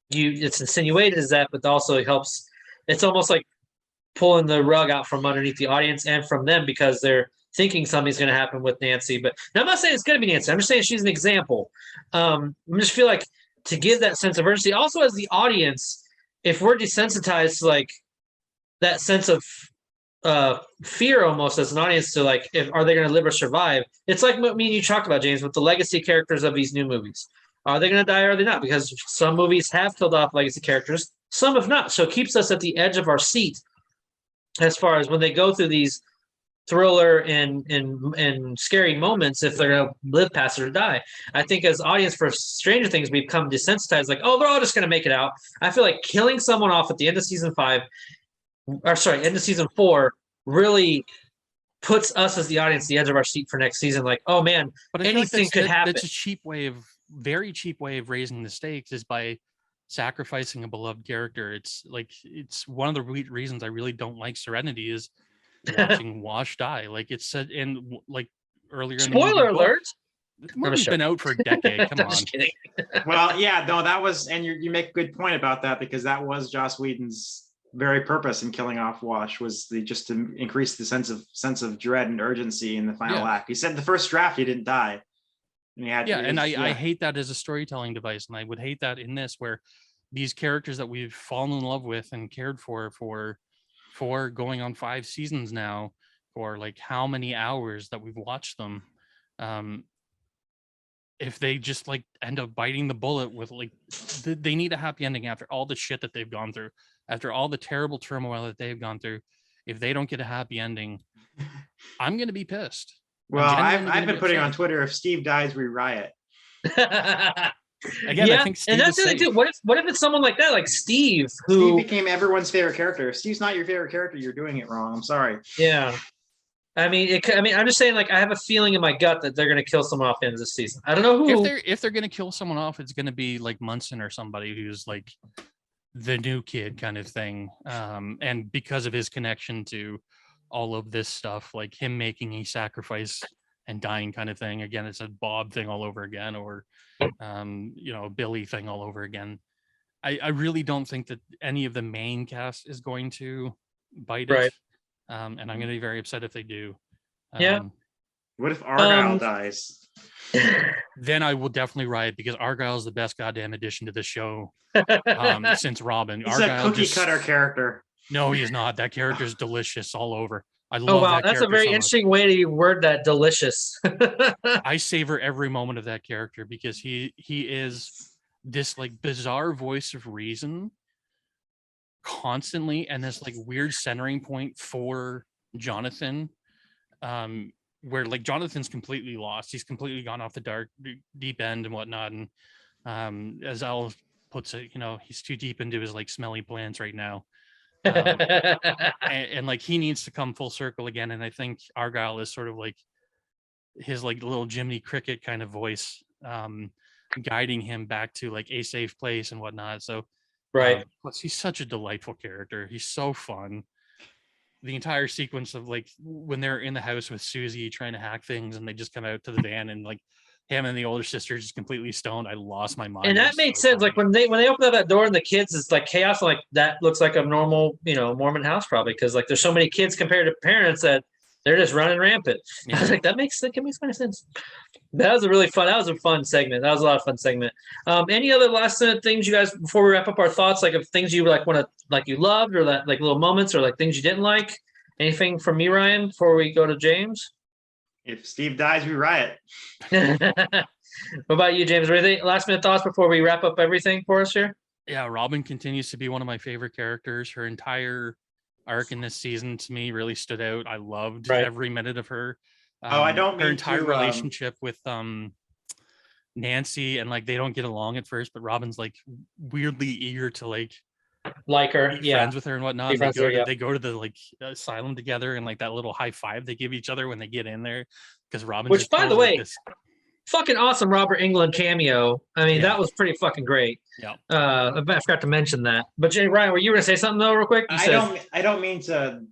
it's insinuated as that, but also it helps. It's almost like pulling the rug out from underneath the audience and from them, because they're thinking something's going to happen with Nancy. But now, I'm not saying it's going to be Nancy. I'm just saying she's an example. I just feel like to give that sense of urgency, also as the audience, if we're desensitized to like that sense of fear almost as an audience to like, are they going to live or survive? It's like what me and you talked about, James, with the legacy characters of these new movies. Are they going to die or are they not? Because some movies have killed off legacy characters, some have not. So it keeps us at the edge of our seat as far as when they go through these thriller and scary moments, if they're going to live past it or die. I think as audience for Stranger Things, we become desensitized, like, oh, they're all just going to make it out. I feel like killing someone off at the end of season 4 really puts us as the audience the edge of our seat for next season. Like, oh man, but anything could happen. That's a very cheap way of raising the stakes, is by sacrificing a beloved character. It's one of the reasons I really don't like Serenity is watching Wash die. Like it's said in like earlier. Spoiler alert. The movie's been out for a decade. Come on. Well, yeah, no, that was, and you make a good point about that, because that was Joss Whedon's very purpose in killing off Wash, was just to increase the sense of dread and urgency in the final act. He said in the first draft he didn't die. And I hate that as a storytelling device, and I would hate that in this, where these characters that we've fallen in love with and cared for going on 5 seasons now, for like how many hours that we've watched them, if they just like end up biting the bullet with like they need a happy ending after all the shit that they've gone through, after all the terrible turmoil that they've gone through. If they don't get a happy ending, I'm gonna be pissed. Well, I've been putting on Twitter, if Steve dies, we riot. Again, I think Steve, and that's the thing too. What if it's someone like that, like Steve, who Steve became everyone's favorite character? If Steve's not your favorite character, you're doing it wrong. I'm sorry. Yeah, I mean, I'm just saying, like, I have a feeling in my gut that they're going to kill someone off in this season. I don't know who. If they're going to kill someone off, it's going to be like Munson or somebody who's like the new kid kind of thing, and because of his connection to all of this stuff, like him making a sacrifice and dying kind of thing. Again, it's a Bob thing all over again, or Billy thing all over again. I really don't think that any of the main cast is going to bite it, and I'm going to be very upset if they do. What if Argyle dies? Then I will definitely riot, because Argyle is the best goddamn addition to the show since Robin. He's Argyle a cookie cutter character. No, he is not. That character is delicious all over. I Oh love wow, that that's a character very so much. interesting way to word that. Delicious. I savor every moment of that character, because he is this like bizarre voice of reason constantly, and this like weird centering point for Jonathan, where like Jonathan's completely lost. He's completely gone off the deep end and whatnot. And as Al puts it, he's too deep into his like smelly plants right now. And like he needs to come full circle again. And I think Argyle is sort of like his like little Jiminy Cricket kind of voice, guiding him back to like a safe place and whatnot. So right. Plus he's such a delightful character. He's so fun. The entire sequence of like when they're in the house with Susie trying to hack things, and they just come out to the van, and like him and the older sister just completely stoned. I lost my mind. And that made sense. Funny. Like when they open up that door and the kids, it's like chaos. Like that looks like a normal, Mormon house probably, because like there's so many kids compared to parents that they're just running rampant. Yeah. I was like, that makes kind of sense. That was a fun segment. That was a lot of fun segment. Any other last minute things you guys, before we wrap up our thoughts, like of things you like want to, like you loved, or that like little moments, or like things you didn't like? Anything from me, Ryan, before we go to James? If Steve dies, we riot. What about you, James? Anything last minute thoughts before we wrap up everything for us here? Yeah, Robin continues to be one of my favorite characters. Her entire arc in this season to me really stood out. I loved every minute of her. I don't mean her entire relationship with Nancy, and like they don't get along at first, but Robin's like weirdly eager to like her, be friends with her and whatnot. They go to the like asylum together, and like that little high five they give each other when they get in there, because Robin. Which, by the way, fucking awesome Robert Englund cameo. I mean, that was pretty fucking great. Yeah. I forgot to mention that. But Jay, Ryan, were you going to say something though, real quick? I don't mean to,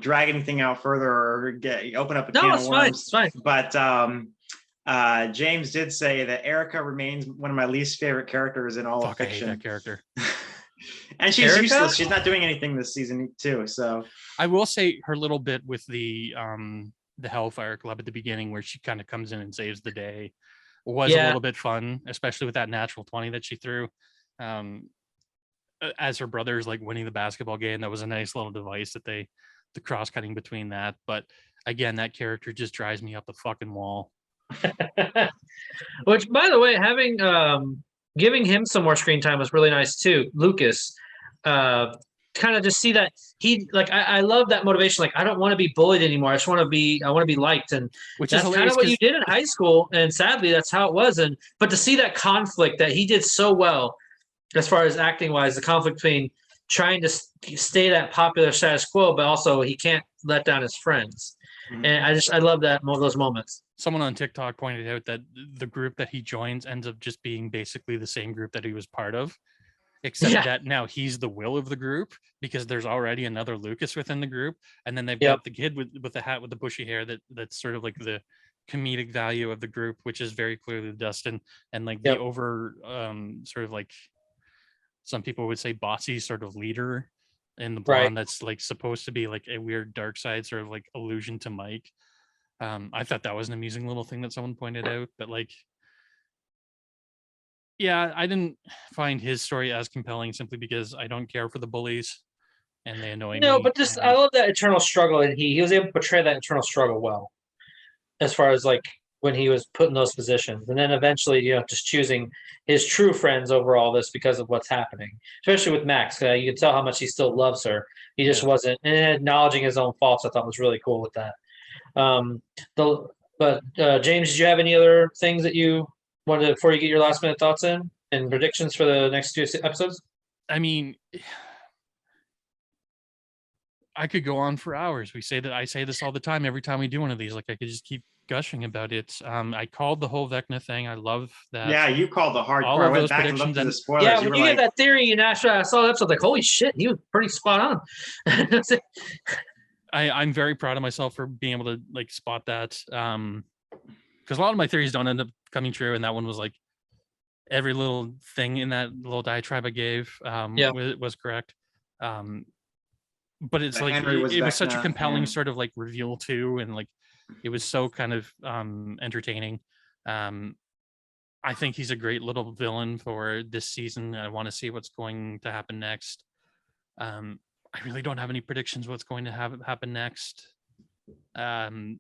drag anything out further or open up a can of worms. It's fine. But James did say that Erica remains one of my least favorite characters in all of fiction. I hate that character. And she's useless. She's not doing anything this season too. So I will say her little bit with the Hellfire Club at the beginning, where she kind of comes in and saves the day, was a little bit fun, especially with that natural 20 that she threw. As her brother's like winning the basketball game, that was a nice little device that the cross cutting between that. But again, that character just drives me up the fucking wall. Which, by the way, having giving him some more screen time was really nice too. Lucas, kind of just see that he like I love that motivation. Like, I don't want to be bullied anymore. I want to be liked, and that's kind of what you did in high school. And sadly, that's how it was. But to see that conflict that he did so well, as far as acting wise, the conflict between trying to stay that popular status quo, but also he can't let down his friends. Mm-hmm. And I love those moments. Someone on TikTok pointed out that the group that he joins ends up just being basically the same group that he was part of, except that now he's the will of the group, because there's already another Lucas within the group. And then they've got the kid with the hat with the bushy hair that's sort of like the comedic value of the group, which is very clearly Dustin, and like the over sort of like some people would say bossy sort of leader in the blonde that's like supposed to be like a weird dark side sort of like allusion to Mike. I thought that was an amusing little thing that someone pointed out, but like, yeah, I didn't find his story as compelling simply because I don't care for the bullies and they annoy me. No, but just I love that internal struggle, and he was able to portray that internal struggle well, as far as like when he was put in those positions, and then eventually, just choosing his true friends over all this because of what's happening, especially with Max. You can tell how much he still loves her. He just wasn't, and acknowledging his own faults, I thought was really cool with that. James, did you have any other things that you wanted to, before you get your last minute thoughts in and predictions for the next 2 episodes? I mean, I could go on for hours. I say this all the time. Every time we do one of these, like I could just keep gushing about it. I called the whole Vecna thing. I love that. Yeah, you called the hardcore. I went back and looked at the spoilers. Yeah, when you had that theory, and after I saw the episode, like, holy shit, he was pretty spot on. I'm very proud of myself for being able to like spot that. Because a lot of my theories don't end up coming true, and that one was like every little thing in that little diatribe I gave was correct. But it's like it was such a compelling sort of like reveal too, and like It was so kind of entertaining. I think he's a great little villain for this season. I want to see what's going to happen next. I really don't have any predictions what's going to happen next. They're going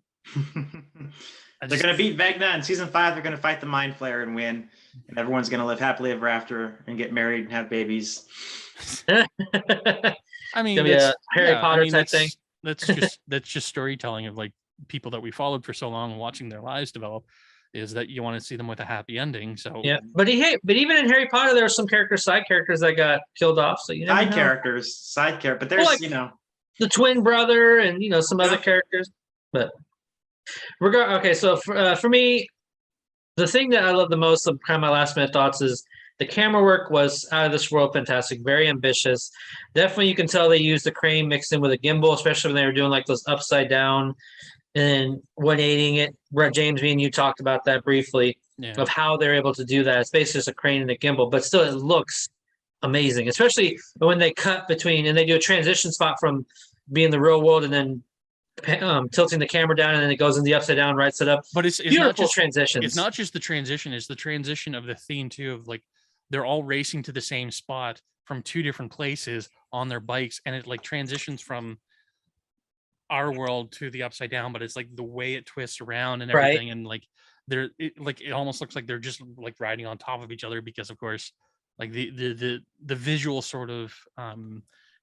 to beat Vecna in season 5. They're going to fight the Mind Flayer and win, and everyone's going to live happily ever after and get married and have babies. I mean, that's, Harry Potter type thing. That's just storytelling of like people that we followed for so long and watching their lives develop. Is that you want to see them with a happy ending? So yeah, but even in Harry Potter, there were some side characters that got killed off. So you never know. Side character, but there's the twin brother and some other characters. But okay, so for me, the thing that I love the most of kind of my last minute thoughts is the camera work was out of this world fantastic, very ambitious. Definitely, you can tell they used the crane mixed in with a gimbal, especially when they were doing like those upside down and 180ing it. James, me and you talked about that briefly of how they're able to do that. It's basically just a crane and a gimbal, but still it looks amazing, especially when they cut between and they do a transition spot from being the real world and then tilting the camera down and then it goes in the upside down, right side up. But it's beautiful not just, transitions. It's not just the transition, it's the transition of the theme too, of like they're all racing to the same spot from two different places on their bikes, and it like transitions from our world to the upside down, but it's like the way it twists around and everything, and like it almost looks like they're just like riding on top of each other, because of course like the visual sort of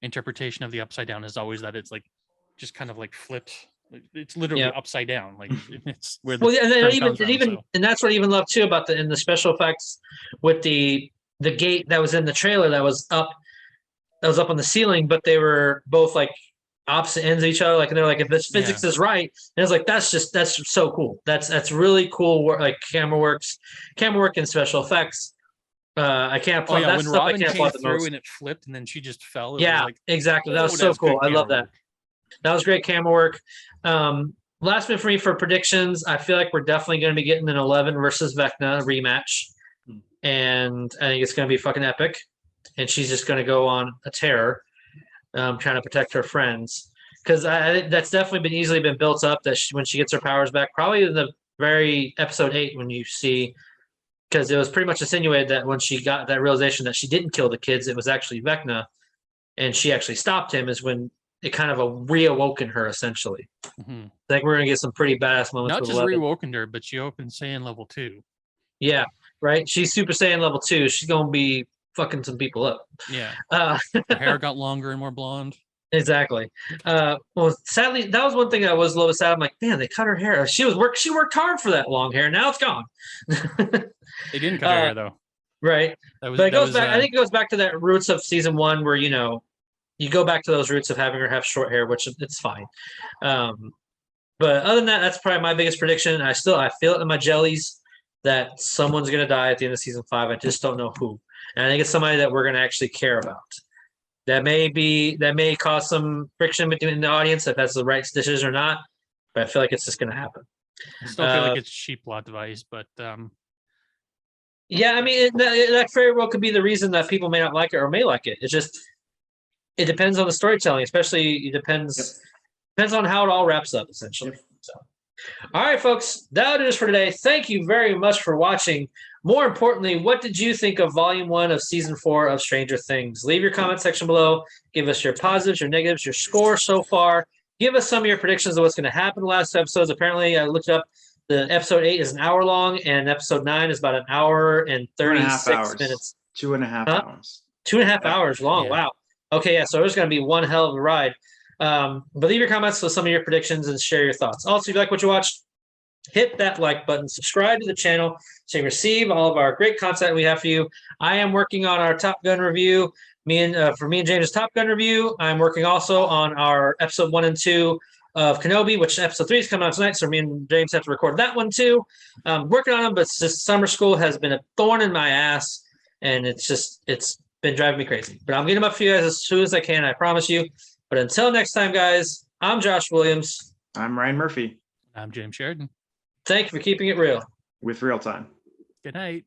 interpretation of the upside down is always that it's like just kind of like flipped. It's literally upside down, like it's where the and that's what I even love too about in the special effects with the gate that was in the trailer that was up on the ceiling, but they were both like opposite ends of each other, like, and they're like, if this physics is right, and it's like that's so cool. That's really cool work, like camera work and special effects. I can't applaud that when stuff. Robin I can't came applaud the through most. and it flipped and then she just fell. Exactly. That was so cool. I love that. That was great camera work. Last minute for me for predictions, I feel like we're definitely going to be getting an 11 versus Vecna rematch, and I think it's going to be fucking epic. And she's just going to go on a tear, trying to protect her friends, because I think that's definitely easily been built up that when she gets her powers back, probably in the very episode 8 when you see, because it was pretty much insinuated that when she got that realization that she didn't kill the kids, it was actually Vecna, and she actually stopped him, is when it kind of reawoken her essentially. I think we're gonna get some pretty badass moments. Not just reawoken her, but she opened Saiyan level 2. Yeah, right. She's Super Saiyan level 2. She's gonna be fucking some people up. Yeah. Her hair got longer and more blonde. Exactly. Well, sadly, that was one thing I was a little sad. I'm like, man, they cut her hair. She worked hard for that long hair. Now it's gone. They didn't cut her hair though. Right. But it goes back. I think it goes back to that roots of season 1, where you go back to those roots of having her have short hair, which it's fine. But other than that, that's probably my biggest prediction. I feel it in my jellies that someone's gonna die at the end of season 5. I just don't know who. And I think it's somebody that we're gonna actually care about. That may cause some friction between the audience if that's the right decision or not. But I feel like it's just gonna happen. I still feel like it's a cheap plot device, but yeah, I mean that very well could be the reason that people may not like it or may like it. It's just it depends on the storytelling, especially it depends on how it all wraps up, essentially. So, all right, folks, that is for today. Thank you very much for watching. More importantly, what did you think of Volume 1 of Season 4 of Stranger Things? Leave your comment section below. Give us your positives, your negatives, your score so far. Give us some of your predictions of what's going to happen in the last episodes. Apparently, I looked up. The episode 8 is an hour long, and episode 9 is about an hour and 36 minutes. 2.5 hours. 2.5 hours long. Yeah. Wow. Okay, yeah, so it's going to be one hell of a ride. But leave your comments with some of your predictions and share your thoughts. Also, if you like what you watched, hit that like button, subscribe to the channel so you receive all of our great content we have for you. I am working on our Top Gun review. For me and James' Top Gun review. I'm working also on our episode 1 and 2 of Kenobi, which episode 3 is coming out tonight, so me and James have to record that one too. Working on them, but this summer school has been a thorn in my ass, and it's been driving me crazy. But I'm getting them up for you guys as soon as I can, I promise you. But until next time, guys, I'm Josh Williams. I'm Ryan Murphy. I'm James Sheridan. Thank you for keeping it real. With ReelTime. Good night.